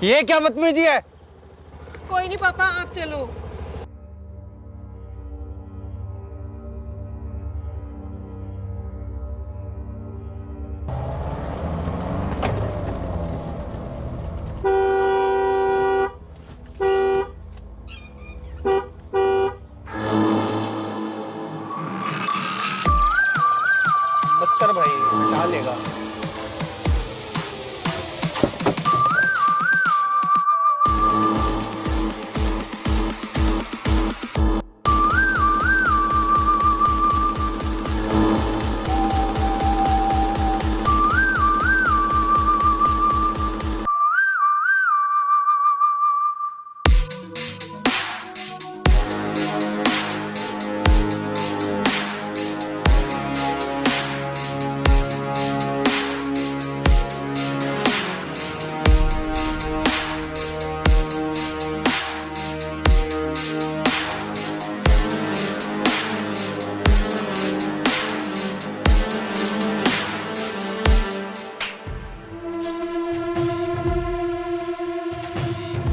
ये क्या बदतमीजी है? कोई नहीं पापा, आप चलो। मत कर भाई, हटा लेगा।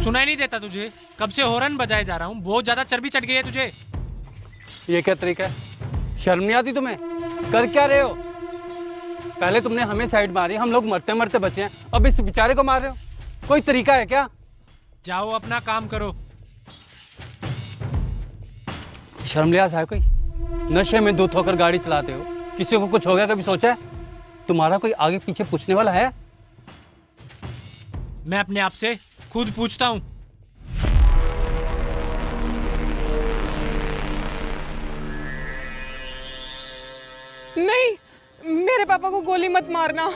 सुनाई नहीं देता तुझे? कब से हॉर्न बजाए जा रहा हूँ, बहुत ज्यादा चर्बी चढ़ गई है तुझे। ये क्या तरीका है? शर्म नहीं आती तुम्हें? कर क्या रहे हो? पहले तुमने हमें साइड मारी, हम लोग मरते मरते बचे हैं, अब इस बेचारे को मार रहे हो? कोई तरीका है क्या? जाओ अपना काम करो। शर्म लिहाज है कोई? नशे में धुत होकर गाड़ी चलाते हो, किसी को कुछ हो गया कभी सोचा है? तुम्हारा कोई आगे पीछे पूछने वाला है? मैं अपने आप से खुद पूछता हूँ। नहीं, मेरे पापा को गोली मत मारना।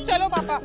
चलो पापा।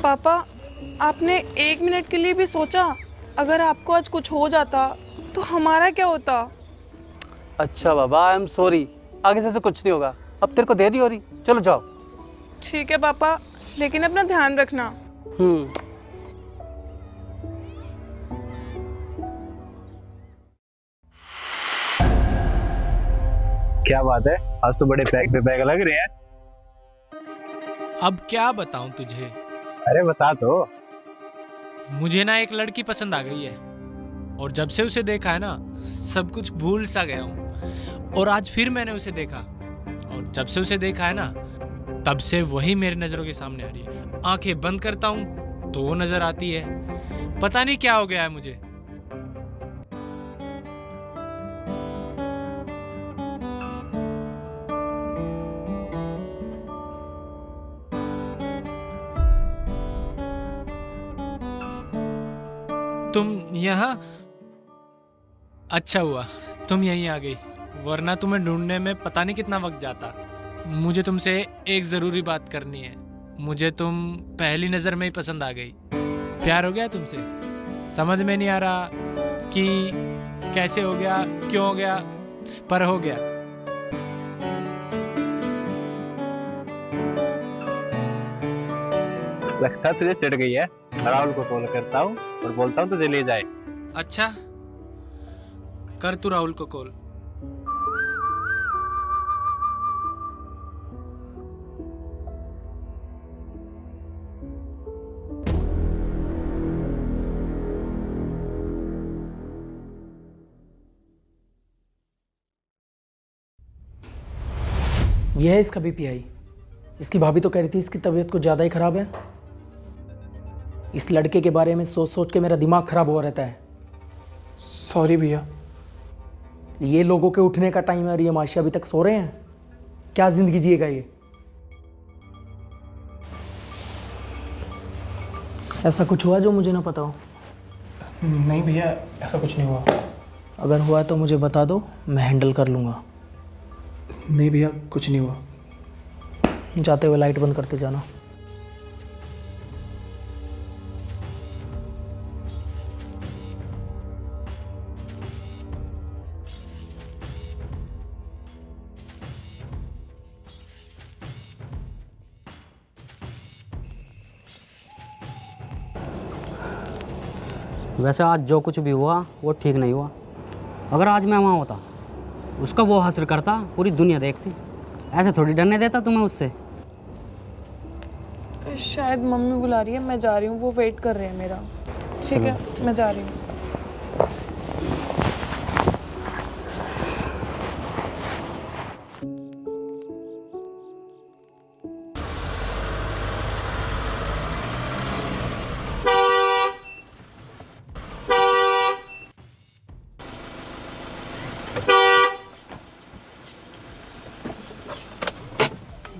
पापा, आपने 1 मिनट के लिए भी सोचा, अगर आपको आज कुछ हो जाता तो हमारा क्या होता? अच्छा बाबा, आई एम सॉरी, आगे से कुछ नहीं होगा। अब तेरे को देरी हो रही, चलो जाओ। ठीक है पापा, लेकिन अपना ध्यान रखना। क्या बात है, आज तो बड़े पैक पे पैक लग रहे हैं। अब क्या बताऊं तुझे? अरे बता तो। मुझे ना एक लड़की पसंद आ गई है, और जब से उसे देखा है ना, सब कुछ भूल सा गया हूँ। और आज फिर मैंने उसे देखा, और जब से उसे देखा है ना, तब से वही मेरी नजरों के सामने आ रही है। आंखें बंद करता हूँ तो वो नजर आती है। पता नहीं क्या हो गया है मुझे। तुम यहाँ? अच्छा हुआ तुम यहीं आ गई, वरना तुम्हें ढूंढने में पता नहीं कितना वक्त जाता। मुझे तुमसे एक ज़रूरी बात करनी है। मुझे तुम पहली नज़र में ही पसंद आ गई। प्यार हो गया तुमसे। समझ में नहीं आ रहा कि कैसे हो गया, क्यों हो गया, पर हो गया। लगता तुझे चिढ़ गई है। राहुल को कॉल करता हूँ और बोलता हूँ तुझे ले जाए। अच्छा, कर तू राहुल को कॉल। ये है इसका बीपीआई। इसकी भाभी तो कह रही थी इसकी तबीयत कुछ ज़्यादा ही ख़राब है। इस लड़के के बारे में सोच सोच के मेरा दिमाग ख़राब हो रहता है। सॉरी भैया। ये लोगों के उठने का टाइम है और ये माशी अभी तक सो रहे हैं। क्या ज़िंदगी जिएगा ये। ऐसा कुछ हुआ जो मुझे ना पता हो? नहीं भैया, ऐसा कुछ नहीं हुआ। अगर हुआ तो मुझे बता दो, मैं हैंडल कर लूँगा। नहीं भैया, कुछ नहीं हुआ। जाते हुए लाइट बंद करते जाना। वैसे आज जो कुछ भी हुआ वो ठीक नहीं हुआ। अगर आज मैं वहाँ होता, उसका वो हासिल करता, पूरी दुनिया देखती। ऐसे थोड़ी डरने देता तुम्हें उससे। शायद मम्मी बुला रही है, मैं जा रही हूँ, वो वेट कर रहे हैं मेरा। ठीक है, मैं जा रही हूँ।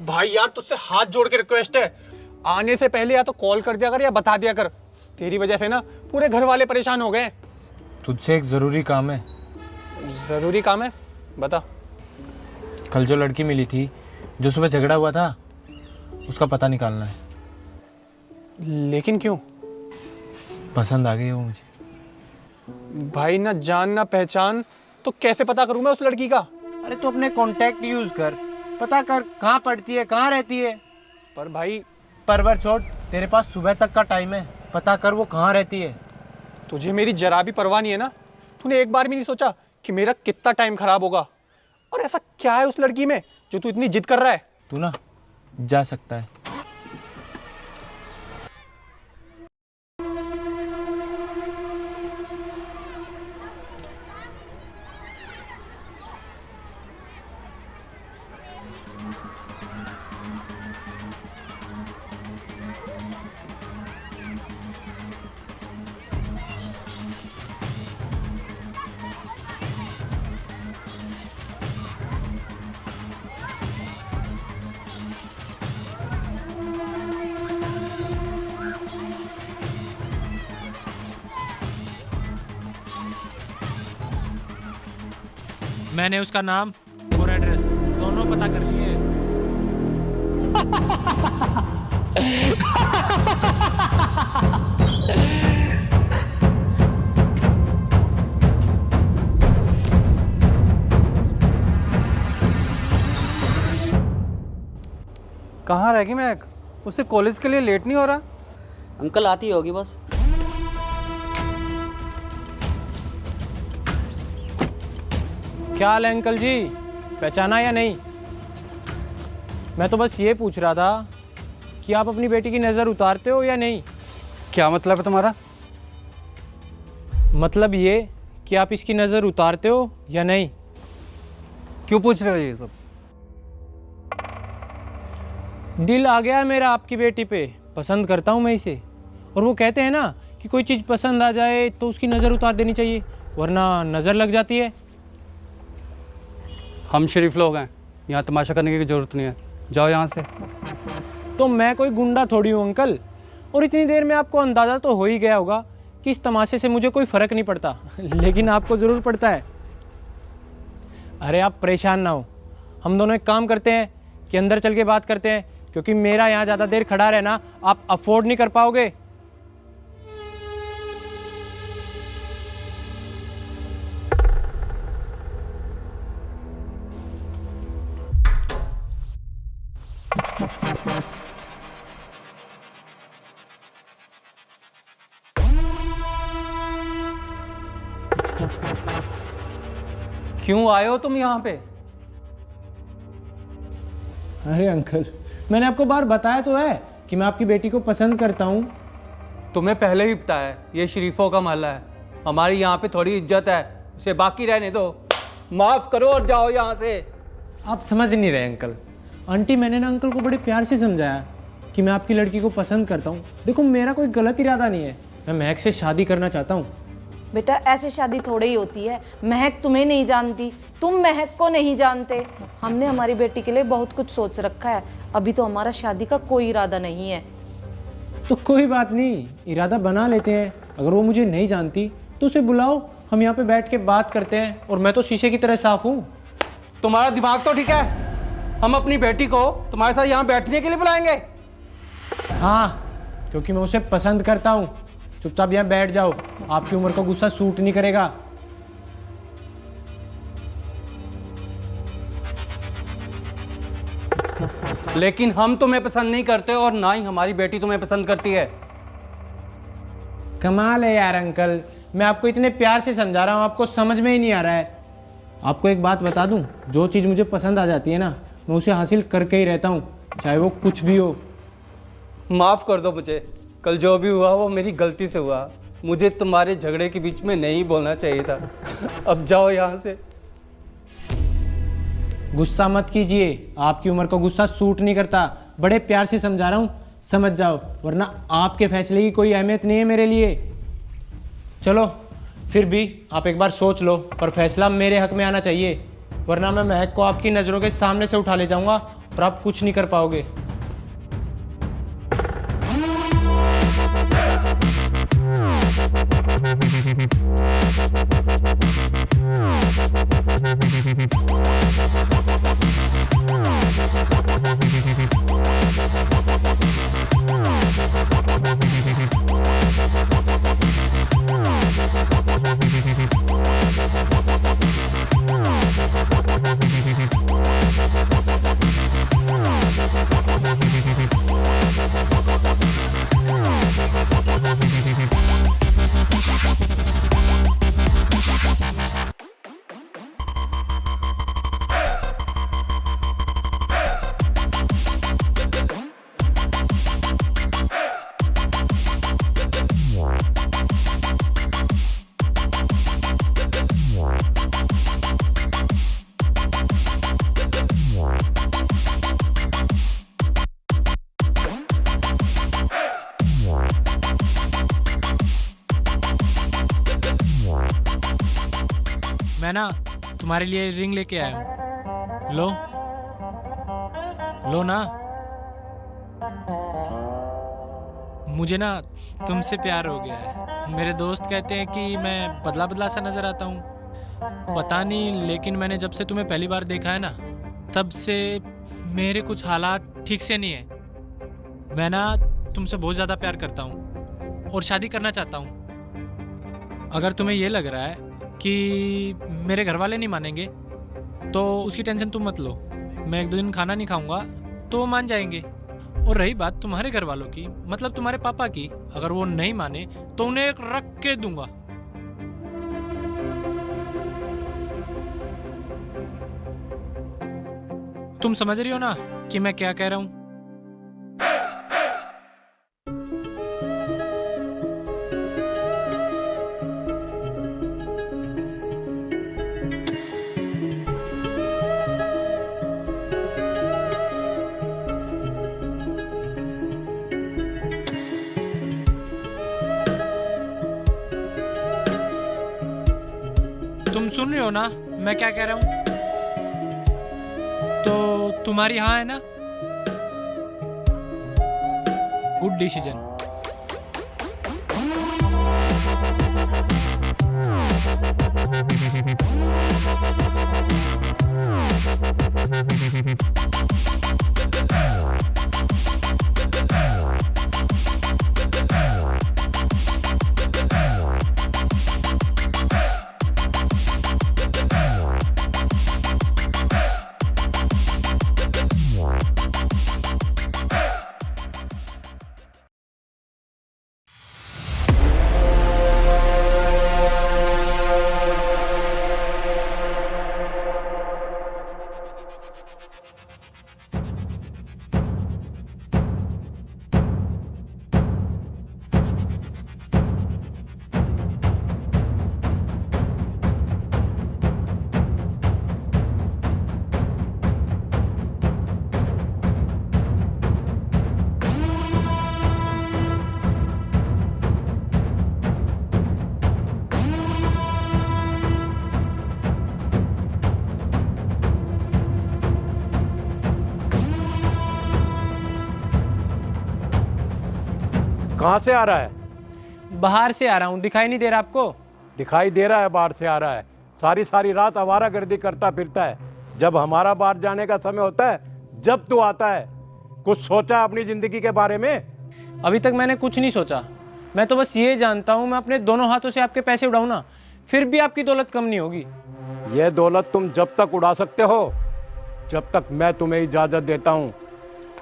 भाई यार, तुझसे हाथ जोड़ के रिक्वेस्ट है, आने से पहले या तो कॉल कर दिया कर या बता दिया कर। तेरी वजह से ना पूरे घर वाले परेशान हो गए। तुझसे एक ज़रूरी काम है। ज़रूरी काम है? बता। कल जो लड़की मिली थी, जो सुबह झगड़ा हुआ था, उसका पता निकालना है। लेकिन क्यों? पसंद आ गई है वो मुझे। भाई ना जान ना पहचान, तो कैसे पता करूं मैं उस लड़की का? अरे तो अपने कॉन्टैक्ट यूज़ कर, पता कर कहाँ पढ़ती है, कहाँ रहती है। पर भाई, परवर छोड़, तेरे पास सुबह तक का टाइम है, पता कर वो कहाँ रहती है। तुझे मेरी जरा भी परवाह नहीं है ना? तूने एक बार भी नहीं सोचा कि मेरा कितना टाइम खराब होगा? और ऐसा क्या है उस लड़की में जो तू इतनी जिद कर रहा है? तू ना जा सकता है। मैंने उसका नाम और एड्रेस दोनों पता कर लिए हैं। कहाँ रह गई मैं? उससे कॉलेज के लिए लेट नहीं हो रहा? अंकल आती होगी बस। क्या हाल है अंकल जी? पहचाना या नहीं? मैं तो बस ये पूछ रहा था कि आप अपनी बेटी की नज़र उतारते हो या नहीं? क्या मतलब है तुम्हारा? मतलब ये कि आप इसकी नज़र उतारते हो या नहीं? क्यों पूछ रहे हो ये सब? दिल आ गया है मेरा आपकी बेटी पे, पसंद करता हूँ मैं इसे। और वो कहते हैं ना कि कोई चीज़ पसंद आ जाए तो उसकी नज़र उतार देनी चाहिए, वरना नज़र लग जाती है। हम शरीफ लोग हैं, यहाँ तमाशा करने की ज़रूरत नहीं है। जाओ यहाँ से। तो मैं कोई गुंडा थोड़ी हूँ अंकल, और इतनी देर में आपको अंदाज़ा तो हो ही गया होगा कि इस तमाशे से मुझे कोई फ़र्क नहीं पड़ता, लेकिन आपको ज़रूर पड़ता है। अरे आप परेशान ना हो, हम दोनों एक काम करते हैं कि अंदर चल के बात करते हैं, क्योंकि मेरा यहाँ ज़्यादा देर खड़ा रहना आप अफोर्ड नहीं कर पाओगे। क्यों आए हो तुम यहाँ पे? अरे अंकल, मैंने आपको बार बताया तो है कि मैं आपकी बेटी को पसंद करता हूँ। तुम्हें पहले भी पता है ये शरीफों का मोहल्ला है, हमारी यहाँ पे थोड़ी इज्जत है, उसे बाकी रहने दो। माफ़ करो और जाओ यहाँ से। आप समझ नहीं रहे अंकल, आंटी मैंने ना अंकल को बड़े प्यार से समझाया कि मैं आपकी लड़की को पसंद करता हूँ। देखो मेरा कोई गलत इरादा नहीं है, मैं महक से शादी करना चाहता हूँ। बेटा ऐसे शादी थोड़ी ही होती है। महक तुम्हें नहीं जानती, तुम महक को नहीं जानते। हमने हमारी बेटी के लिए बहुत कुछ सोच रखा है। अभी तो हमारा शादी का कोई इरादा नहीं है। तो कोई बात नहीं, इरादा बना लेते हैं। अगर वो मुझे नहीं जानती तो उसे बुलाओ, हम यहाँ पे बैठ के बात करते हैं। और मैं तो शीशे की तरह साफ हूँ। तुम्हारा दिमाग तो ठीक है, हम अपनी बेटी को तुम्हारे साथ यहाँ बैठने के लिए बुलाएंगे? हाँ, क्योंकि मैं उसे पसंद करता हूँ। चुपचाप यहाँ बैठ जाओ, आपकी उम्र का गुस्सा सूट नहीं करेगा। लेकिन हम तुम्हें पसंद नहीं करते और ना ही हमारी बेटी तुम्हें पसंद करती है। कमाल है यार अंकल, मैं आपको इतने प्यार से समझा रहा हूँ, आपको समझ में ही नहीं आ रहा है। आपको एक बात बता दूँ, जो चीज़ मुझे पसंद आ जाती है ना, मैं उसे हासिल करके ही रहता हूँ, चाहे वो कुछ भी हो। माफ़ कर दो मुझे, कल जो भी हुआ वो मेरी गलती से हुआ। मुझे तुम्हारे झगड़े के बीच में नहीं बोलना चाहिए था। अब जाओ यहाँ से। गुस्सा मत कीजिए, आपकी उम्र का गुस्सा सूट नहीं करता। बड़े प्यार से समझा रहा हूँ, समझ जाओ, वरना आपके फैसले की कोई अहमियत नहीं है मेरे लिए। चलो फिर भी आप एक बार सोच लो, पर फैसला मेरे हक में आना चाहिए, वरना मैं महक को आपकी नज़रों के सामने से उठा ले जाऊंगा और आप कुछ नहीं कर पाओगे। मैं ना तुम्हारे लिए रिंग लेके आया हूँ, लो लो ना। मुझे ना तुमसे प्यार हो गया है। मेरे दोस्त कहते हैं कि मैं बदला बदला सा नज़र आता हूँ, पता नहीं, लेकिन मैंने जब से तुम्हें पहली बार देखा है ना, तब से मेरे कुछ हालात ठीक से नहीं है। मैं ना तुमसे बहुत ज़्यादा प्यार करता हूँ और शादी करना चाहता हूँ। अगर तुम्हें ये लग रहा है कि मेरे घर वाले नहीं मानेंगे तो उसकी टेंशन तुम मत लो। मैं 1-2 दिन खाना नहीं खाऊंगा तो वो मान जाएंगे। और रही बात तुम्हारे घर वालों की, मतलब तुम्हारे पापा की, अगर वो नहीं माने तो उन्हें एक रख के दूंगा। तुम समझ रही हो ना कि मैं क्या कह रहा हूं? तुम सुन रही हो ना मैं क्या कह रहा हूं? तो तुम्हारी हाँ है ना? Good decision. कहाँ से आ रहा है? बाहर से आ रहा हूँ, दिखाई नहीं दे रहा आपको? दिखाई दे रहा है बाहर से आ रहा है। सारी सारी रात आवारागर्दी करता फिरता है। जब हमारा बाहर जाने का समय होता है जब तू आता है। कुछ सोचा अपनी जिंदगी के बारे में? अभी तक मैंने कुछ नहीं सोचा। मैं तो बस ये जानता हूँ मैं अपने दोनों हाथों से आपके पैसे उड़ाऊँ ना, फिर भी आपकी दौलत कम नहीं होगी। यह दौलत तुम जब तक उड़ा सकते हो जब तक मैं तुम्हें इजाजत देता हूँ।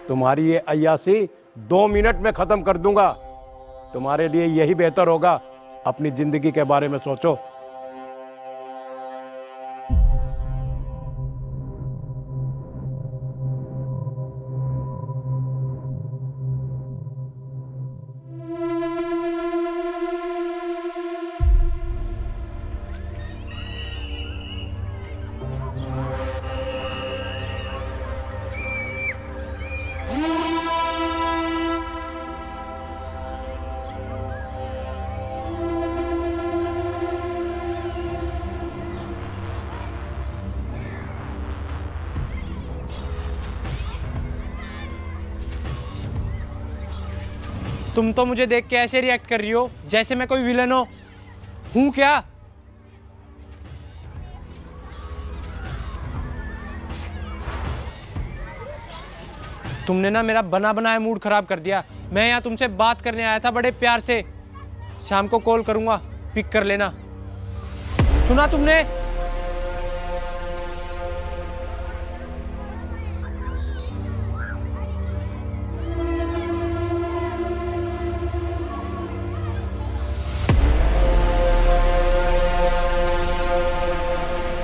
तुम्हारी ये अय्यासी 2 मिनट में खत्म कर दूंगा। तुम्हारे लिए यही बेहतर होगा। अपनी जिंदगी के बारे में सोचो। तुम तो मुझे देख के ऐसे रिएक्ट कर रही हो जैसे मैं कोई विलन हो। हूं क्या? तुमने ना मेरा बना बनाया मूड खराब कर दिया। मैं यहाँ तुमसे बात करने आया था बड़े प्यार से। शाम को कॉल करूंगा, पिक कर लेना। सुना तुमने?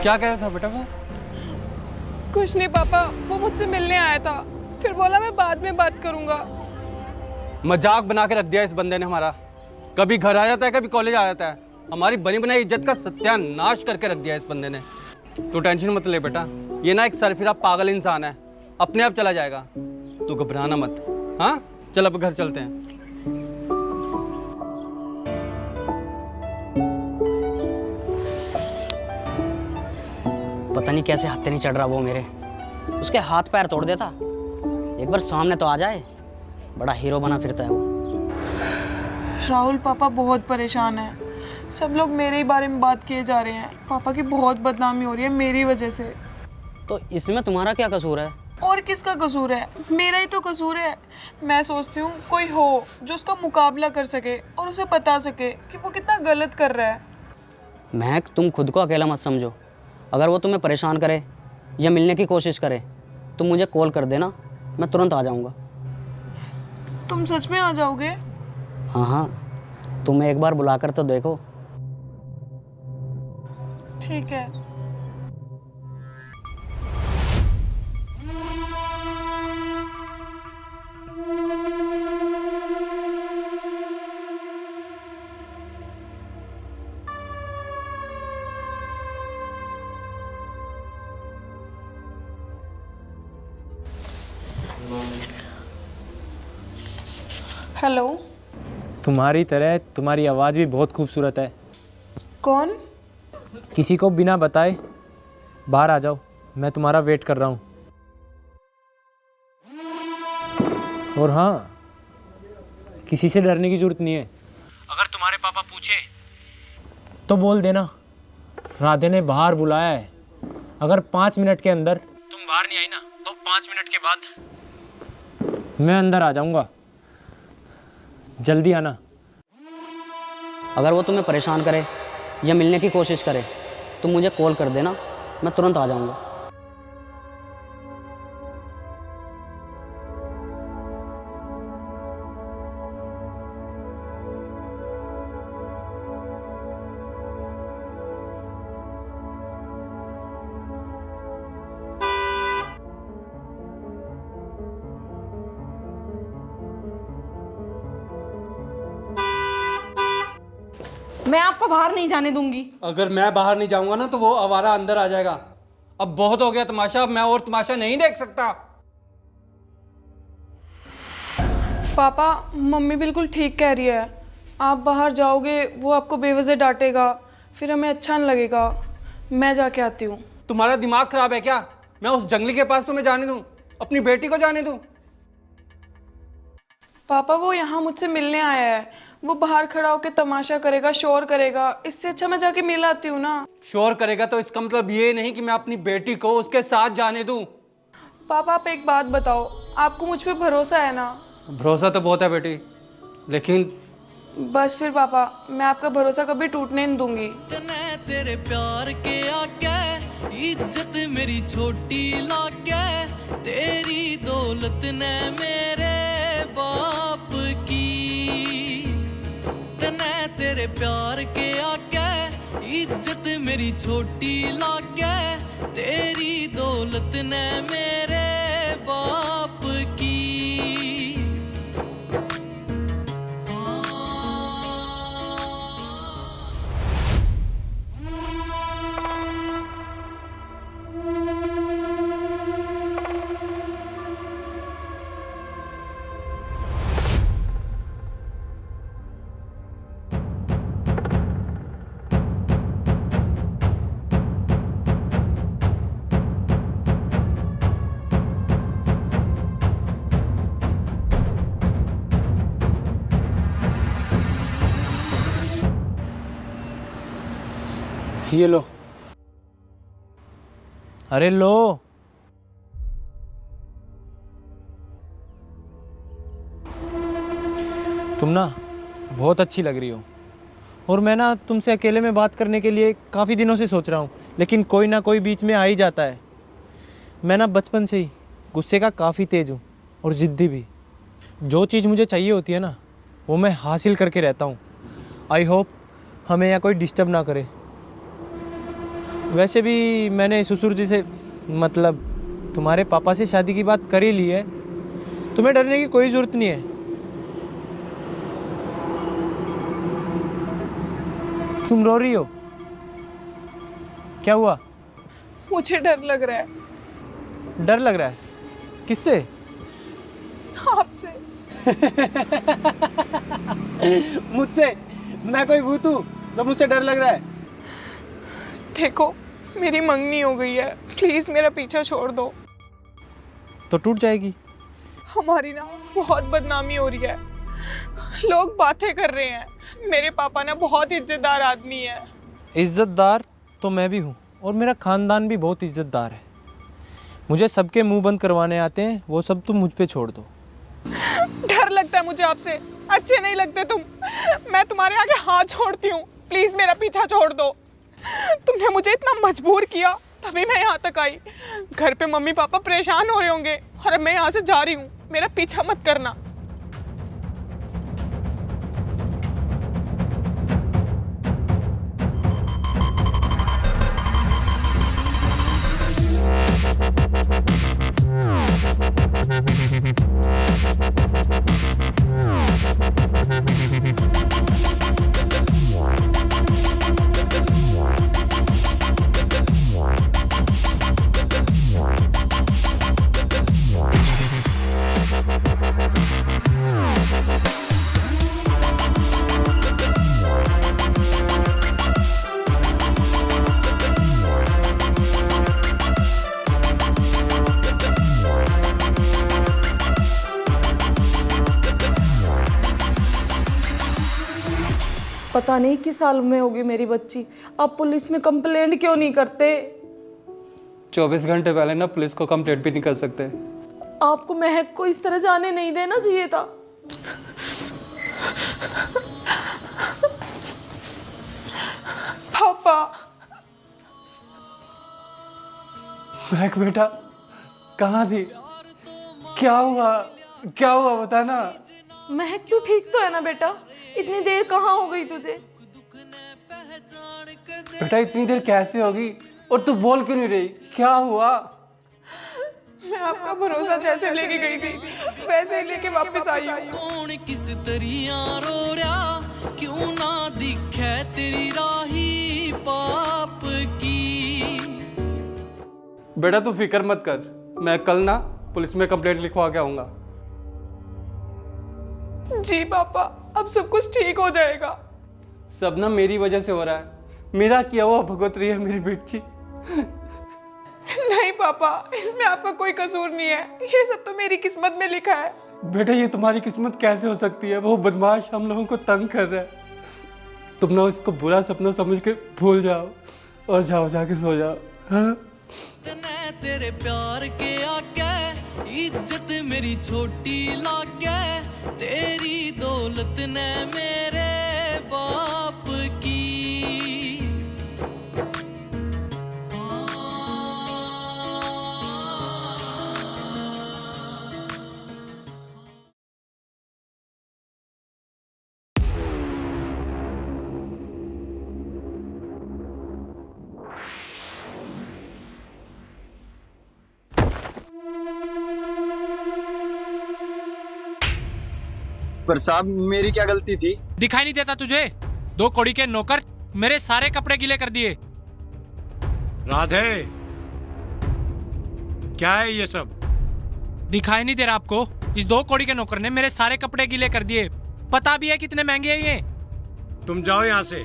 क्या कह रहा था बेटा वो? कुछ नहीं पापा, वो मुझसे मिलने आया था, फिर बोला मैं बाद में बात करूंगा। मजाक बना के रख दिया इस बंदे ने हमारा। कभी घर आ जाता है, कभी कॉलेज आ जाता है। हमारी बनी बनाई इज्जत का सत्यानाश करके रख दिया इस बंदे ने। तू टेंशन मत ले बेटा, ये ना एक सरफिरा पागल इंसान है, अपने आप चला जाएगा। तू घबराना मत। हाँ चल अब घर चलते हैं। पता नहीं कैसे हत्थे नहीं चढ़ रहा वो मेरे। उसके हाथ पैर तोड़ देता। एक बार सामने तो आ जाए। बड़ा हीरो बना फिरता है वो। राहुल पापा बहुत परेशान है। सब लोग मेरे ही बारे में बात किए जा रहे हैं। पापा की बहुत बदनामी हो रही है मेरी वजह से। तो इसमें तुम्हारा क्या कसूर है? और किसका कसूर है? मेरा ही तो कसूर है। मैं सोचती हूँ कोई हो जो उसका मुकाबला कर सके और उसे बता सके कि वो कितना गलत कर रहा है। महक, तुम खुद को अकेला मत समझो। अगर वो तुम्हें परेशान करे या मिलने की कोशिश करे तो मुझे कॉल कर देना, मैं तुरंत आ जाऊंगा। तुम सच में आ जाओगे? हाँ हाँ, तुम्हें एक बार बुलाकर तो देखो। ठीक है। हेलो। तुम्हारी तरह तुम्हारी आवाज़ भी बहुत खूबसूरत है। कौन? किसी को बिना बताए बाहर आ जाओ, मैं तुम्हारा वेट कर रहा हूँ। और हाँ, किसी से डरने की जरूरत नहीं है। अगर तुम्हारे पापा पूछे तो बोल देना राधे ने बाहर बुलाया है। अगर 5 मिनट के अंदर तुम बाहर नहीं आई ना तो 5 मिनट के बाद मैं अंदर आ जाऊंगा। जल्दी आना। अगर वो तुम्हें परेशान करे या मिलने की कोशिश करे तो मुझे कॉल कर देना, मैं तुरंत आ जाऊंगा। मैं आपको बाहर नहीं जाने दूंगी। अगर मैं बाहर नहीं जाऊंगा ना तो वो आवारा अंदर आ जाएगा। अब बहुत हो गया तमाशा, अब मैं और तमाशा नहीं देख सकता। पापा, मम्मी बिल्कुल ठीक कह रही है। आप बाहर जाओगे वो आपको बेवजह डांटेगा, फिर हमें अच्छा नहीं लगेगा। मैं जाके आती हूँ। तुम्हारा दिमाग खराब है क्या? मैं उस जंगली के पास तुम्हें जाने दूं? अपनी बेटी को जाने दूं? पापा वो यहाँ मुझसे मिलने आया है। वो बाहर खड़ा होकर तमाशा करेगा, शोर करेगा। इससे अच्छा मैं जाके मिल आती हूँ ना। शोर करेगा तो इसका मतलब ये नहीं कि मैं अपनी बेटी को उसके साथ जाने दूं। पापा आप एक बात बताओ, आपको मुझ पे भरोसा है ना? भरोसा तो बहुत है बेटी, लेकिन बस फिर पापा, मैं आपका भरोसा कभी टूटने नहीं दूंगी। तेरे प्यार के आगे इज्जत मेरी छोटी लागे, तेरी दौलत ने मेरे बाप की। तने तेरे प्यार के आगे इज्जत मेरी छोटी लागे, तेरी दौलत ने मेरे बाप की। ये लो। अरे लो। तुम ना बहुत अच्छी लग रही हो, और मैं ना तुमसे अकेले में बात करने के लिए काफ़ी दिनों से सोच रहा हूँ, लेकिन कोई ना कोई बीच में आ ही जाता है। मैं ना बचपन से ही गुस्से का काफ़ी तेज हूँ और ज़िद्दी भी। जो चीज़ मुझे चाहिए होती है ना, वो मैं हासिल करके रहता हूँ। आई होप हमें यहाँ कोई डिस्टर्ब ना करे। वैसे भी मैंने ससुर जी से, मतलब तुम्हारे पापा से शादी की बात कर ही ली है। तुम्हें डरने की कोई ज़रूरत नहीं है। तुम रो रही हो, क्या हुआ? मुझे डर लग रहा है। डर लग रहा है? किससे? आपसे। मुझसे? मैं कोई भूत हूँ तो मुझसे डर लग रहा है? देखो, मेरी मंगनी हो गई है, प्लीज मेरा पीछा छोड़ दो। तो टूट जाएगी। हमारी ना बहुत बदनामी हो रही है, लोग बातें कर रहे हैं। मेरे पापा ना बहुत इज्जतदार आदमी है। इज्जतदार तो मैं भी हूँ, और मेरा खानदान भी बहुत इज्जतदार है। मुझे सबके मुंह बंद करवाने आते हैं, वो सब तुम मुझ पे छोड़ दो। डर लगता है मुझे आपसे, अच्छे नहीं लगते तुम। मैं तुम्हारे आगे हाथ छोड़ती हूँ, प्लीज मेरा पीछा छोड़ दो। तुमने मुझे इतना मजबूर किया तभी मैं यहाँ तक आई। घर पे मम्मी पापा परेशान हो रहे होंगे, और अब मैं यहाँ से जा रही हूँ। मेरा पीछा मत करना। पता नहीं किस साल में होगी मेरी बच्ची। आप पुलिस में कंप्लेंट क्यों नहीं करते? 24 घंटे पहले ना पुलिस को कंप्लेंट भी नहीं कर सकते। आपको महक को इस तरह जाने नहीं देना चाहिए था। पापा। महक बेटा, कहाँ थी? क्या हुआ? क्या हुआ बता ना। महक तू ठीक तो है ना बेटा? इतनी देर कहाँ हो गई तुझे? बेटा इतनी देर कैसे होगी, और तू बोल क्यों नहीं रही? क्या हुआ? मैं आपका भरोसा जैसे लेके गई थी वैसे ही लेके वापस आई हूँ। कौन किस तरिया रो रहा, क्यों ना दिखे तेरी राही पाप की। बेटा तू फिक्र मत कर, मैं कल ना पुलिस में कंप्लेंट लिखवा के आऊंगा। जी पापा, अब सब कुछ ठीक हो जाएगा। सब ना मेरी वजह से हो रहा है। मेरा किया हुआ भुगत रही है मेरी बेटी। नहीं पापा, इसमें आपका कोई कसूर नहीं है। ये सब तो मेरी किस्मत में लिखा है। बेटा ये तुम्हारी किस्मत कैसे हो सकती है? वो बदमाश हम लोगों को तंग कर रहा है। तुम ना इसको बुरा सपना समझ के भूल जाओ और जाओ जाके सो जाओ। हाँ? तने तेरे प्यार के आगे इज्जत मेरी छोटी लागे, तेरी दौलत ने मेरे बाप की। पर साहब मेरी क्या गलती थी? दिखाई नहीं देता तुझे? 2 कौड़ी के नौकर मेरे सारे कपड़े गीले कर दिए। राधे, क्या है ये सब? दिखाई नहीं दे रहा आपको? इस 2 कौड़ी के नौकर ने मेरे सारे कपड़े गीले कर दिए। पता भी है कितने महंगे हैं ये। तुम जाओ यहां से।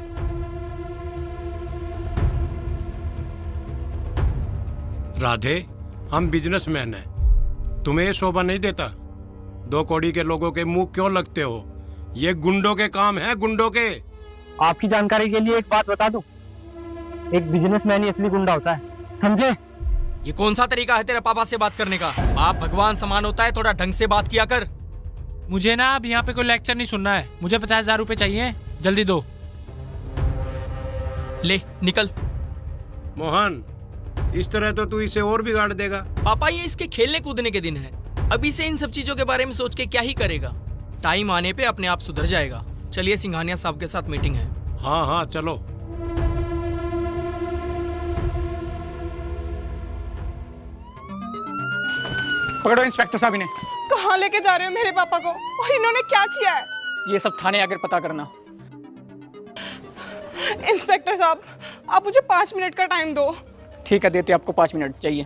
राधे, हम बिजनेसमैन हैं, तुम्हें ये शोभा नहीं देता। 2 कौड़ी के लोगों के मुंह क्यों लगते हो? ये गुंडों के काम है, गुंडों के। आपकी जानकारी के लिए एक बात बता दूं, एक बिजनेसमैन ही असली गुंडा होता है, समझे? ये कौन सा तरीका है तेरे पापा से बात करने का? बाप भगवान समान होता है, थोड़ा ढंग से बात किया कर। मुझे ना अब यहाँ पे कोई लेक्चर नहीं सुनना है। मुझे 50,000 रुपए चाहिए, जल्दी दो। ले निकल। मोहन, इस तरह तो तू इसे और बिगाड़ देगा। पापा ये इसके खेलने कूदने के दिन है, अभी से इन सब चीजों के बारे में सोच के क्या ही करेगा। टाइम आने पे अपने आप सुधर जाएगा। चलिए, सिंघानिया साहब के साथ मीटिंग है। हाँ हाँ चलो। पकड़ो इंस्पेक्टर साहब इन्हें। कहाँ लेके जा रहे हो मेरे पापा को? और इन्होंने क्या किया है? ये सब थाने आकर पता करना। इंस्पेक्टर साहब, आप मुझे 5 मिनट का टाइम दो। ठीक है, देते आपको 5 मिनट चाहिए।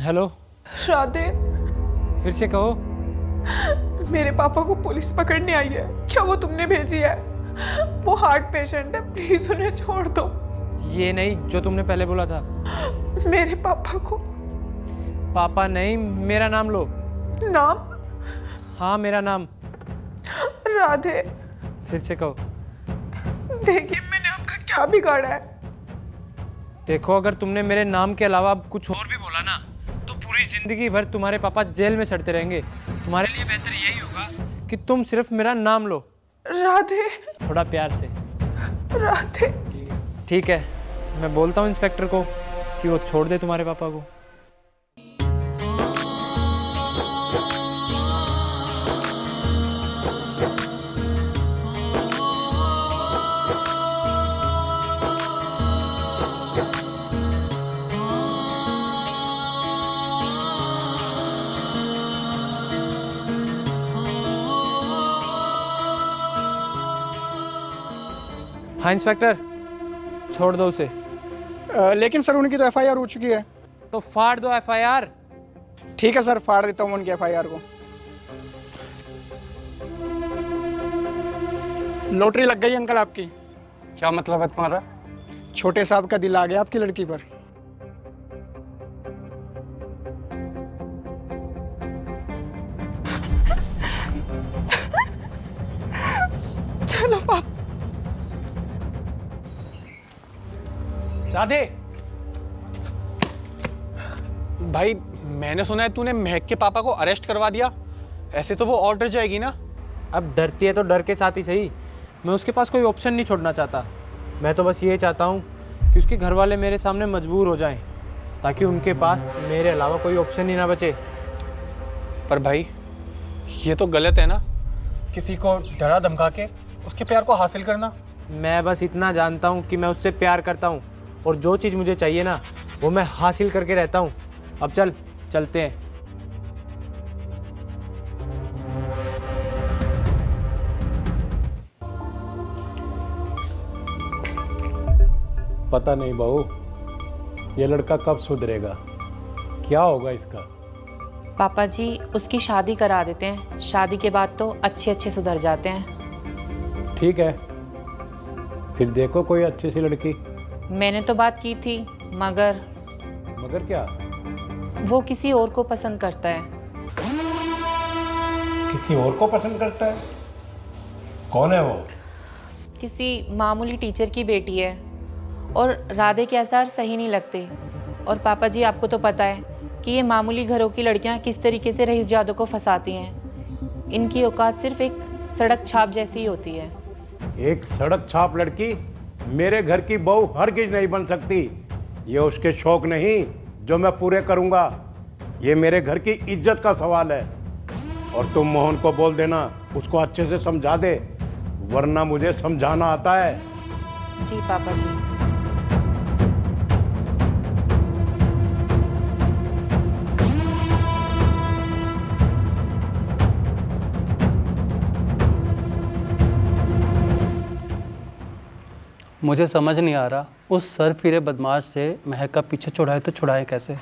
हेलो, राधे, फिर से कहो। मेरे पापा को पुलिस पकड़ने आई है। क्या वो तुमने भेजी है? वो हार्ट पेशेंट है, प्लीज उन्हें छोड़ दो। ये नहीं जो तुमने पहले बोला था। मेरे पापा को। पापा नहीं, मेरा नाम लो। नाम? हाँ, मेरा नाम। राधे। फिर से कहो। देखिए, मैंने आपका क्या बिगाड़ा है? देखो, अगर तुमने मेरे नाम के अलावा कुछ और भी बोला ना, तो पूरी जिंदगी भर तुम्हारे पापा जेल में सड़ते रहेंगे। तुम्हारे लिए बेहतर यही होगा कि तुम सिर्फ मेरा नाम लो। राधे। थोड़ा प्यार से। राधे। ठीक है, मैं बोलता हूँ इंस्पेक्टर को कि वो छोड़ दे तुम्हारे पापा को। हाँ इंस्पेक्टर, छोड़ दो उसे। लेकिन सर उनकी तो एफआईआर हो चुकी है। तो फाड़ दो एफआईआर। ठीक है सर, फाड़ देता हूँ उनकी एफआईआर को। लॉटरी लग गई अंकल आपकी। क्या मतलब है तुम्हारा? छोटे साहब का दिल आ गया आपकी लड़की पर। चलो पापा। राधे, भाई मैंने सुना है तूने महक के पापा को अरेस्ट करवा दिया। ऐसे तो वो और डर जाएगी ना। अब डरती है तो डर के साथ ही सही। मैं उसके पास कोई ऑप्शन नहीं छोड़ना चाहता। मैं तो बस ये चाहता हूँ कि उसके घर वाले मेरे सामने मजबूर हो जाएं, ताकि उनके पास मेरे अलावा कोई ऑप्शन ही ना बचे। पर भाई ये तो गलत है ना, किसी को डरा धमका के उसके प्यार को हासिल करना। मैं बस इतना जानता हूँ कि मैं उससे प्यार करता हूँ, और जो चीज़ मुझे चाहिए ना वो मैं हासिल करके रहता हूँ। अब चलते हैं। पता नहीं बहू, ये लड़का कब सुधरेगा, क्या होगा इसका। पापा जी उसकी शादी करा देते हैं, शादी के बाद तो अच्छे अच्छे सुधर जाते हैं। ठीक है, फिर देखो कोई अच्छी सी लड़की। मैंने तो बात की थी, मगर मगर क्या? वो किसी और को पसंद करता है। किसी और को पसंद करता है? कौन है वो? किसी मामूली टीचर की बेटी है और राधे के आसार सही नहीं लगते। और पापा जी आपको तो पता है कि ये मामूली घरों की लड़कियां किस तरीके से रईस जादू को फंसाती हैं। इनकी औकात सिर्फ एक सड़क छाप जैसी ही होती है। एक सड़क छाप लड़की मेरे घर की बहू हरगिज नहीं बन सकती। ये उसके शौक नहीं जो मैं पूरे करूंगा, ये मेरे घर की इज्जत का सवाल है। और तुम मोहन को बोल देना उसको अच्छे से समझा दे, वरना मुझे समझाना आता है। जी पापा जी। मुझे समझ नहीं आ रहा उस सर फिरे बदमाश से महक का पीछे छुड़ाए तो छुड़ाए कैसे।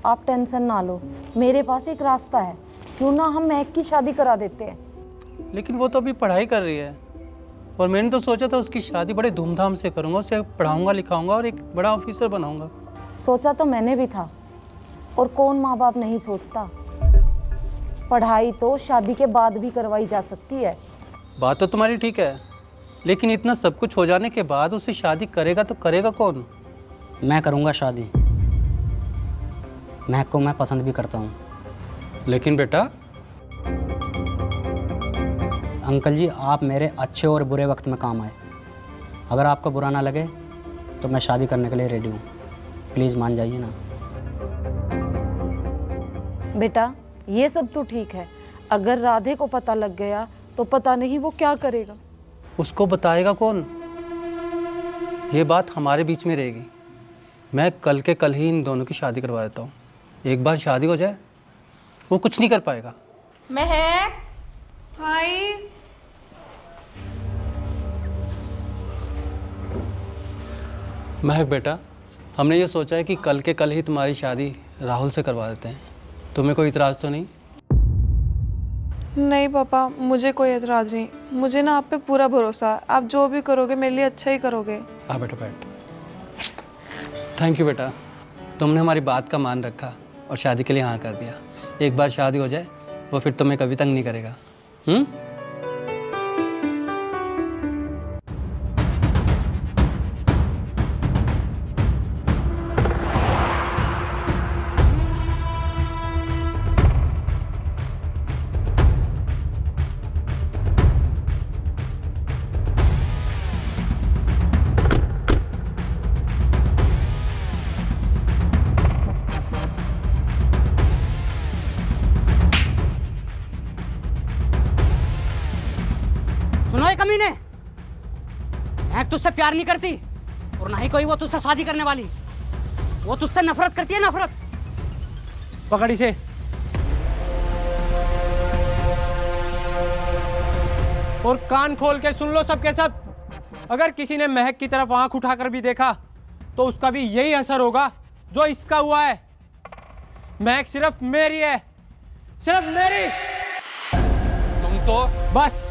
आप टेंशन ना लो, मेरे पास एक रास्ता है। क्यों ना हम महक की शादी करा देते हैं। लेकिन वो तो अभी पढ़ाई कर रही है और मैंने तो सोचा था उसकी शादी बड़े धूमधाम से करूँगा, उसे पढ़ाऊँगा लिखाऊँगा और एक बड़ा ऑफिसर बनाऊँगा। सोचा तो मैंने भी था, और कौन माँ बाप नहीं सोचता। पढ़ाई तो शादी के बाद भी करवाई जा सकती है। बात तो तुम्हारी ठीक है, लेकिन इतना सब कुछ हो जाने के बाद उसे शादी करेगा तो करेगा कौन? मैं करूँगा शादी। महक को मैं पसंद भी करता हूँ। लेकिन बेटा। अंकल जी, आप मेरे अच्छे और बुरे वक्त में काम आए। अगर आपको बुरा ना लगे तो मैं शादी करने के लिए रेडी हूँ। प्लीज़ मान जाइए ना। बेटा ये सब तो ठीक है, अगर राधे को पता लग गया तो पता नहीं वो क्या करेगा। उसको बताएगा कौन? ये बात हमारे बीच में रहेगी। मैं कल के कल ही इन दोनों की शादी करवा देता हूँ। एक बार शादी हो जाए वो कुछ नहीं कर पाएगा। महक, हाय। महक बेटा, हमने ये सोचा है कि कल के कल ही तुम्हारी शादी राहुल से करवा देते हैं। तुम्हें कोई इतराज़ तो नहीं? नहीं पापा, मुझे कोई एतराज़ नहीं। मुझे ना आप पे पूरा भरोसा है। आप जो भी करोगे मेरे लिए अच्छा ही करोगे। हाँ बेटा बैठ। थैंक यू बेटा, तुमने हमारी बात का मान रखा और शादी के लिए हाँ कर दिया। एक बार शादी हो जाए वो फिर तुम्हें कभी तंग नहीं करेगा। सुनो ये कमीने, महक तुझसे प्यार नहीं करती और ना ही कोई वो तुझसे शादी करने वाली। वो तुझसे नफरत करती है, नफरत। पकड़ इसे। और कान खोल के सुन लो सबके सब। अगर किसी ने महक की तरफ आंख उठाकर भी देखा तो उसका भी यही असर होगा जो इसका हुआ है। महक सिर्फ मेरी है, सिर्फ मेरी। तुम तो बस,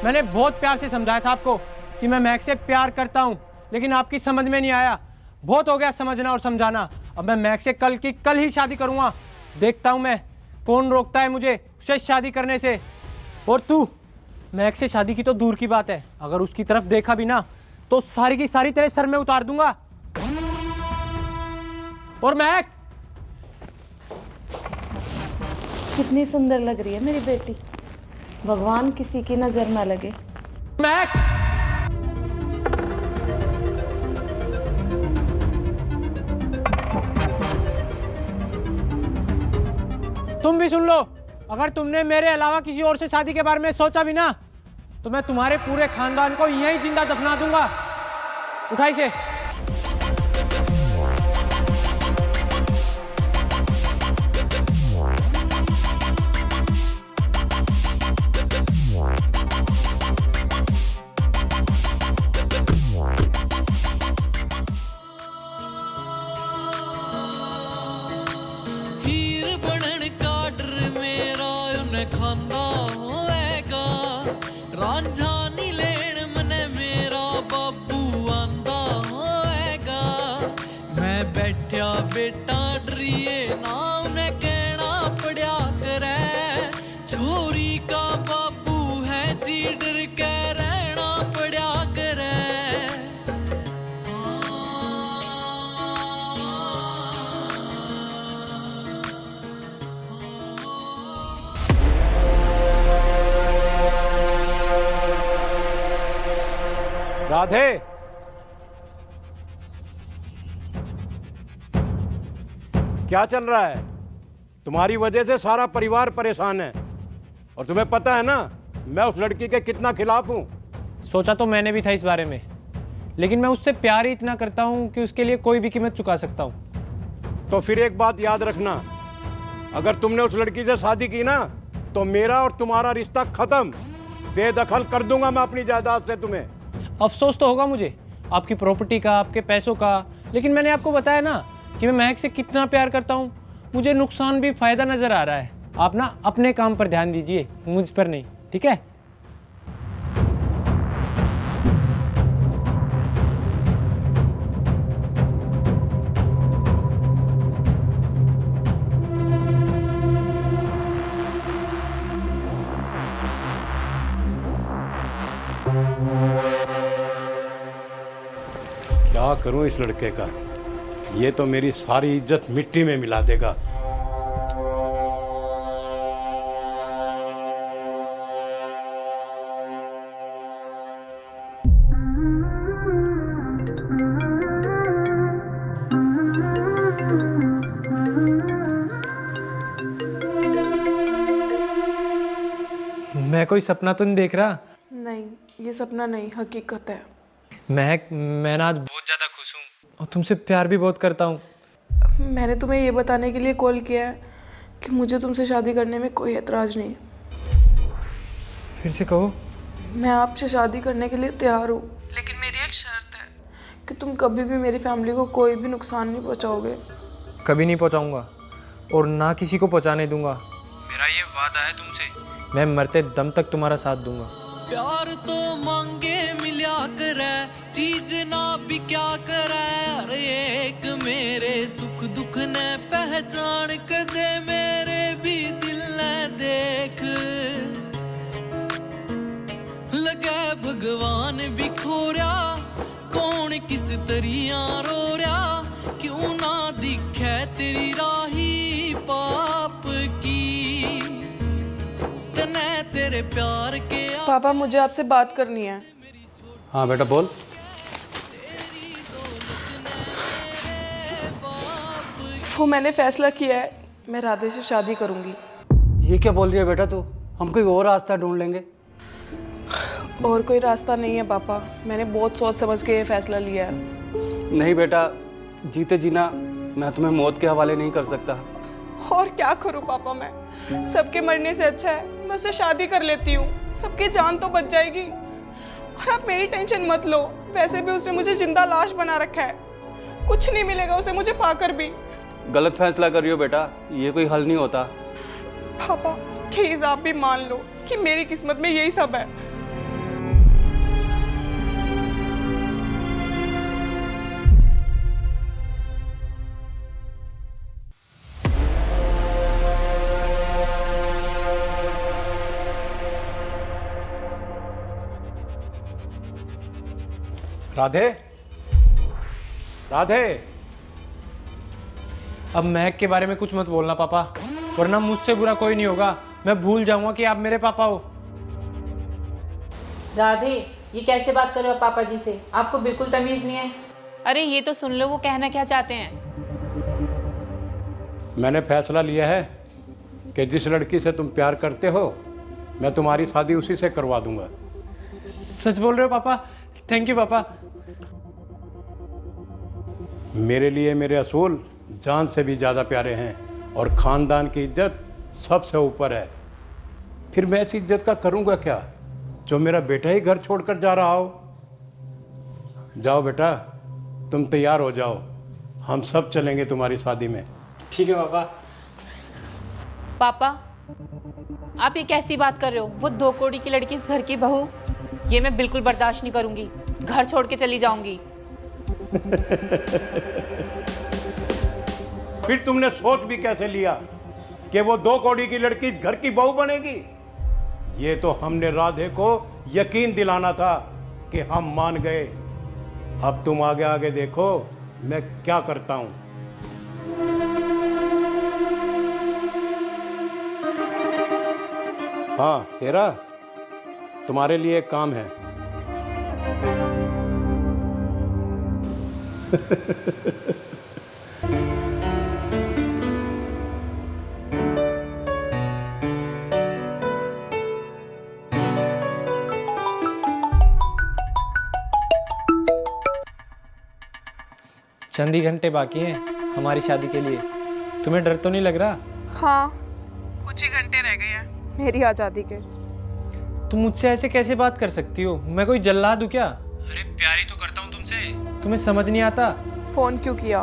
मैंने बहुत प्यार से समझाया था आपको कि मैं महक से प्यार करता हूं, लेकिन आपकी समझ में नहीं आया। बहुत हो गया समझना और समझाना। अब मैं महक से कल की कल ही शादी करूंगा। देखता हूं मैं कौन रोकता है मुझे उसे शादी करने से। और तू, महक से शादी की तो दूर की बात है, अगर उसकी तरफ देखा भी ना तो सारी की सारी तेरे सर में उतार दूंगा। और महक, कितनी सुंदर लग रही है मेरी बेटी। भगवान किसी की नजर ना लगे। महक, तुम भी सुन लो। अगर तुमने मेरे अलावा किसी और से शादी के बारे में सोचा भी ना तो मैं तुम्हारे पूरे खानदान को यहीं जिंदा दफना दूंगा। उठाई से। हीर बनन का राधे, क्या चल रहा है? तुम्हारी वजह से सारा परिवार परेशान है और तुम्हें पता है ना मैं उस लड़की के कितना खिलाफ हूं। सोचा तो मैंने भी था इस बारे में, लेकिन मैं उससे प्यार ही इतना करता हूँ कि उसके लिए कोई भी कीमत चुका सकता हूँ। तो फिर एक बात याद रखना, अगर तुमने उस लड़की से शादी की ना तो मेरा और तुम्हारा रिश्ता खत्म, बेदखल कर दूंगा मैं अपनी जायदाद से तुम्हें। अफसोस तो होगा मुझे आपकी प्रॉपर्टी का, आपके पैसों का, लेकिन मैंने आपको बताया ना कि मैं महक से कितना प्यार करता हूँ। मुझे नुकसान भी फायदा नजर आ रहा है। आप ना अपने काम पर ध्यान दीजिए, मुझ पर नहीं, ठीक है? क्या करूं इस लड़के का, ये तो मेरी सारी इज्जत मिट्टी में मिला देगा। मैं कोई सपना तो नहीं देख रहा? नहीं, ये सपना नहीं, हकीकत है। महक, मैं ना आज बहुत ज़्यादा खुश हूँ और तुमसे प्यार भी बहुत करता हूँ। मैंने तुम्हें ये बताने के लिए कॉल किया है कि मुझे तुमसे शादी करने में कोई एतराज़ नहीं। फिर से कहो। मैं आपसे शादी करने के लिए तैयार हूँ, लेकिन मेरी एक शर्त है कि तुम कभी भी मेरी फैमिली को कोई भी नुकसान नहीं पहुँचाओगे। कभी नहीं पहुँचाऊँगा और ना किसी को पहुँचाने दूंगा। मेरा ये वादा है तुमसे, मैं मरते दम तक तुम्हारा साथ दूंगा। प्यार तो मांगे मिल्या करे, चीज ना भी क्या करे। हर एक मेरे सुख दुख ने पहचान कर दे, मेरे भी दिल ने देख। लगे भगवान भी खोरिया, कौन किस तरिया रो रहा। क्यों ना दिखे तेरी राही पाप की, तने तेरे प्यार के। पापा, मुझे आपसे बात करनी है। हाँ बेटा बोल। वो मैंने फैसला किया है, मैं राधे से शादी करूंगी। ये क्या बोल रही है बेटा तू? हम कोई और रास्ता ढूंढ लेंगे। और कोई रास्ता नहीं है पापा, मैंने बहुत सोच समझ के ये फैसला लिया है। नहीं बेटा, जीते जीना मैं तुम्हें मौत के हवाले नहीं कर सकता। और क्या करूं पापा, मैं सबके मरने से अच्छा है मैं उससे शादी कर लेती हूँ, सबकी जान तो बच जाएगी। और आप मेरी टेंशन मत लो, वैसे भी उसने मुझे जिंदा लाश बना रखा है, कुछ नहीं मिलेगा उसे मुझे पाकर भी। गलत फैसला कर रही हो बेटा, ये कोई हल नहीं होता। पापा प्लीज आप भी मान लो कि मेरी किस्मत में यही सब है। राधे, राधे, अब महक के बारे में कुछ मत बोलना पापा, वरना मुझसे बुरा कोई नहीं होगा। मैं भूल जाऊंगा कि आप मेरे पापा हो। राधे, ये कैसे बात कर रहे हो पापा जी से? आपको बिल्कुल तमीज नहीं है। अरे ये तो सुन लो, वो कहना क्या चाहते हैं। मैंने फैसला लिया है कि जिस लड़की से तुम प्यार करते हो मैं तुम्हारी शादी उसी से करवा दूंगा। सच बोल रहे हो पापा? थैंक यू पापा। मेरे लिए मेरे असूल जान से भी ज़्यादा प्यारे हैं और ख़ानदान की इज्जत सबसे ऊपर है। फिर मैं ऐसी इज्जत का करूँगा क्या जो मेरा बेटा ही घर छोड़कर जा रहा हो। जाओ बेटा, तुम तैयार हो जाओ, हम सब चलेंगे तुम्हारी शादी में। ठीक है पापा। पापा, आप ये कैसी बात कर रहे हो? वो 2 कौड़ी की लड़की इस घर की बहू, ये मैं बिल्कुल बर्दाश्त नहीं करूंगी। घर छोड़ के चली जाऊंगी। फिर तुमने सोच भी कैसे लिया कि वो 2 कौड़ी की लड़की घर की बहू बनेगी? ये तो हमने राधे को यकीन दिलाना था कि हम मान गए। अब तुम आगे आगे देखो मैं क्या करता हूं। हाँ शेरा, तुम्हारे लिए एक काम है। चंद ही घंटे बाकी हैं हमारी शादी के लिए। तुम्हें डर तो नहीं लग रहा? हाँ, कुछ ही घंटे रह गए हैं मेरी आज़ादी के। तुम मुझसे ऐसे कैसे बात कर सकती हो? मैं कोई जल्लाद हूँ क्या? अरे प्यार ही तो करता हूँ तुमसे। तुम्हें समझ नहीं आता? फ़ोन क्यों किया?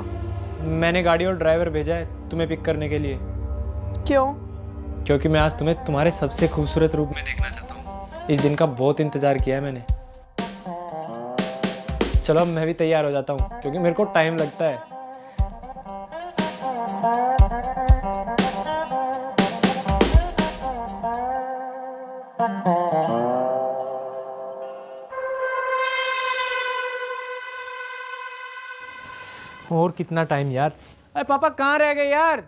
मैंने गाड़ी और ड्राइवर भेजा है तुम्हें पिक करने के लिए। क्यों? क्योंकि मैं आज तुम्हें तुम्हारे सबसे खूबसूरत रूप में देखना चाहता हूँ। इस दिन का बहुत इंतज़ार किया है मैंने। चलो अब मैं भी तैयार हो जाता हूँ क्योंकि मेरे को टाइम लगता है। और कितना टाइम यार? अरे पापा कहाँ रह गए यार?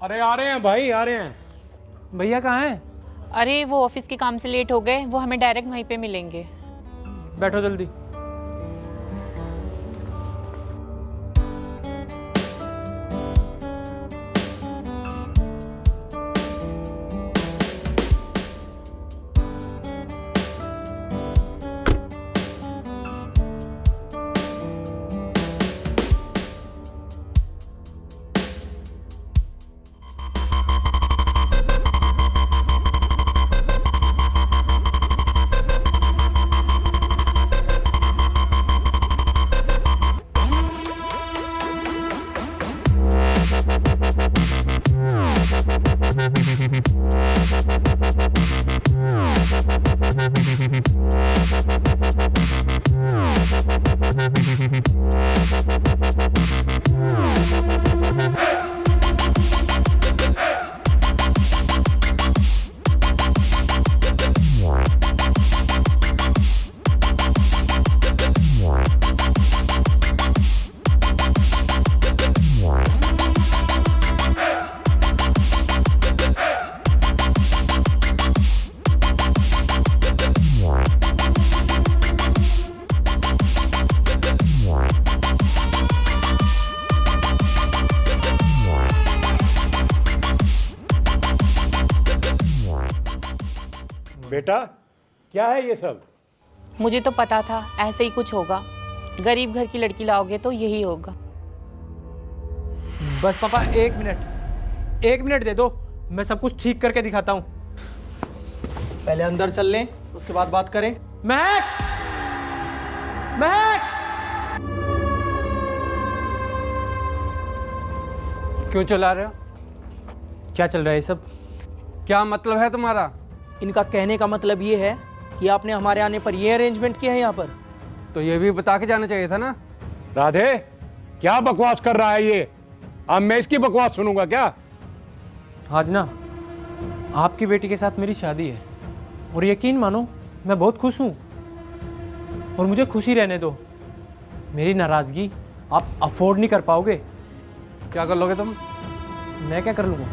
अरे आ रहे हैं भाई, आ रहे हैं। भैया कहाँ हैं? अरे वो ऑफिस के काम से लेट हो गए, वो हमें डायरेक्ट वहीं पे मिलेंगे। बैठो जल्दी। बेटा क्या है ये सब? मुझे तो पता था ऐसे ही कुछ होगा। गरीब घर की लड़की लाओगे तो यही होगा। बस पापा एक मिनट दे दो, मैं सब कुछ ठीक करके दिखाता हूँ। पहले अंदर चल लें, उसके बाद बात करें। महक! महक! क्यों चला रहे हो? क्या चल रहा है ये सब? क्या मतलब है तुम्हारा? इनका कहने का मतलब ये है कि आपने हमारे आने पर ये अरेंजमेंट किया है यहाँ पर। तो ये भी बता के जाना चाहिए था ना। राधे क्या बकवास कर रहा है ये? अब मैं इसकी बकवास सुनूंगा क्या? आज ना आपकी बेटी के साथ मेरी शादी है और यकीन मानो मैं बहुत खुश हूँ और मुझे खुशी रहने दो। मेरी नाराज़गी आप अफोर्ड नहीं कर पाओगे। क्या कर लोगे तुम? मैं क्या कर लूँगा?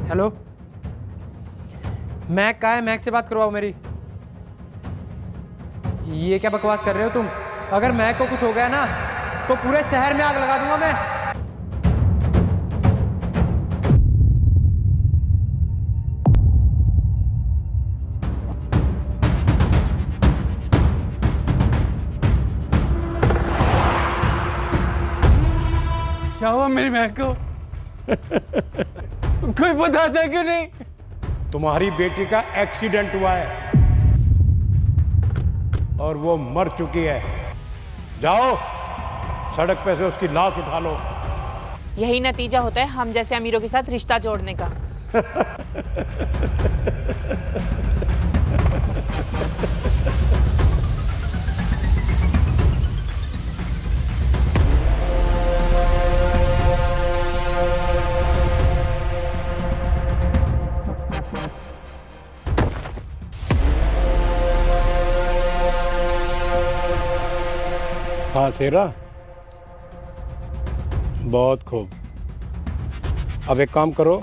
हेलो, मैक कहाँ है? मैक से बात करवाओ मेरी। ये क्या बकवास कर रहे हो तुम? अगर मैक को कुछ हो गया ना तो पूरे शहर में आग लगा दूंगा मैं। क्या हुआ मेरी बहन को? कोई बताता क्यों नहीं? तुम्हारी बेटी का एक्सीडेंट हुआ है और वो मर चुकी है। जाओ सड़क पे से उसकी लाश उठा लो। यही नतीजा होता है हम जैसे अमीरों के साथ रिश्ता जोड़ने का। हाँ शेरा, बहुत खूब। अब एक काम करो,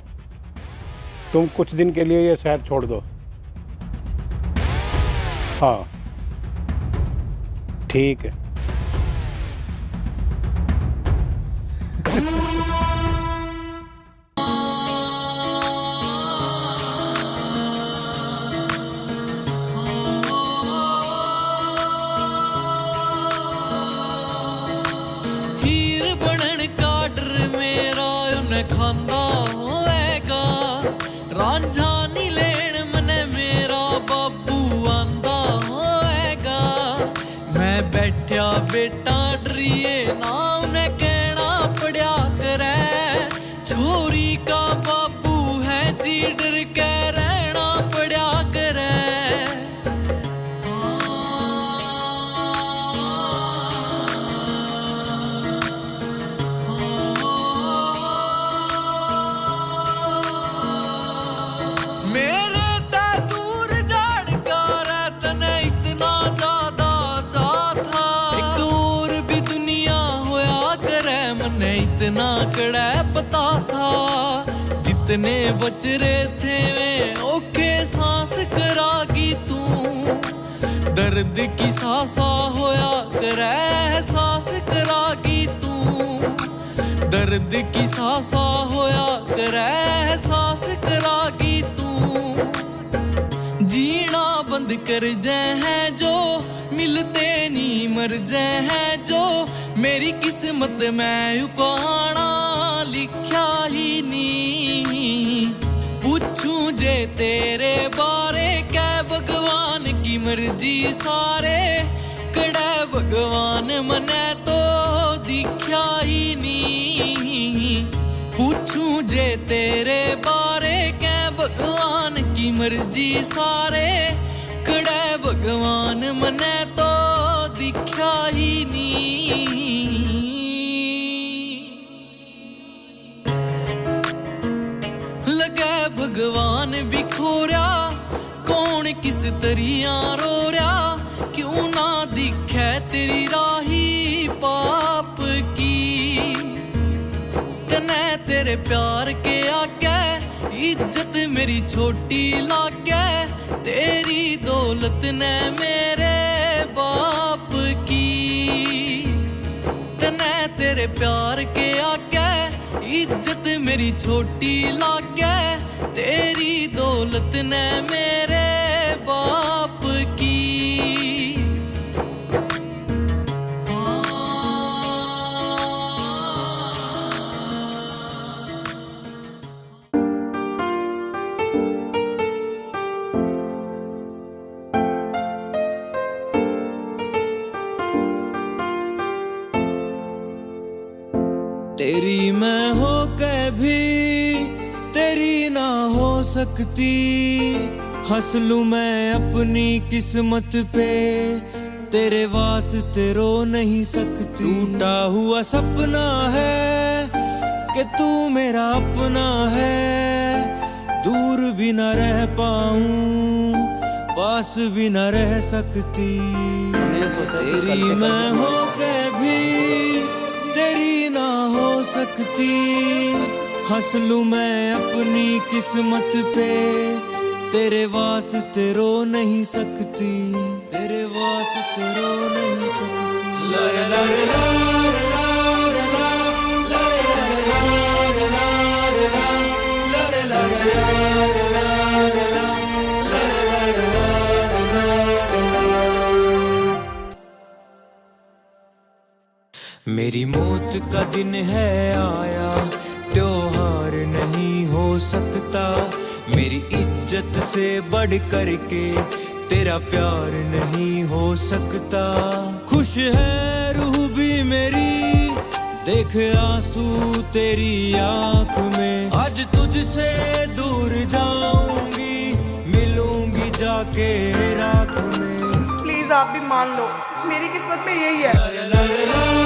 तुम कुछ दिन के लिए ये शहर छोड़ दो। हाँ ठीक है। हीर बनन का डर मेरा उन्हें खांदा होएगा, रांझा नी लेन मने मेरा बाबू आंदा होएगा। मैं बैठा बेटा डरिए ना उन्हें कहना पड़ा करे, छोरी का बाबू है जी डर के रहना पड़ा करे। मेरे ते दूर जाड़ का तने इतना ज्यादा चाहा, एक और भी दुनिया होया करे मने इतना कड़ा पता था। जितने बच रहे थे वे ओके सांस करागी तू, दर्द की सांसा होया करे सांस करागी तू, दर्द की सांसा होया करे सांस करागी तू। जीना बंद कर जाए हैं जो मिलते नहीं मर जाए हैं जो, मेरी किस्मत में युकाना लिखा ही नहीं। पूछूं जे तेरे बारे क्या भगवान की मर्जी सारे, कड़ा भगवान मने तो दिखा ही नहीं। पूछूं जे तेरे बारे क्या भगवान की मर्जी सारे, कड़ा भगवान मने तो दिखा ही नहीं। लगे भगवान भी खोरिया, कौन किस तरिया रो रहा, क्यों ना दिखे तेरी राही पाप की। तने तेरे प्यार के आगे इज्जत मेरी छोटी लागे, तेरी दौलत ने मेरे बाप की। तने तेरे प्यार के आगे इज्जत मेरी छोटी लागे, तेरी दौलत ने मेरे बाप की। तेरी मैं हो के भी तेरी ना हो सकती, हंस लूं मैं अपनी किस्मत पे तेरे वास्ते रो नहीं सकती। टूटा हुआ सपना है कि तू मेरा अपना है, दूर भी ना रह पाऊं पास भी ना रह सकती। तेरी मैं हो के भी तेरी ना हो सकती, हंस लूं मैं अपनी किस्मत पे तेरे वास्ते रो नहीं सकती, तेरे वास्ते रो नहीं सकती। ला ला ला ला मेरी मौत का दिन है आया, त्योहार नहीं हो सकता। मेरी इज्जत से बढ़ कर के तेरा प्यार नहीं हो सकता। खुश है रूह भी मेरी देख आंसू तेरी आंख में, आज तुझसे दूर जाऊंगी मिलूंगी जाके राख में। प्लीज आप भी मान लो, मेरी किस्मत में यही है।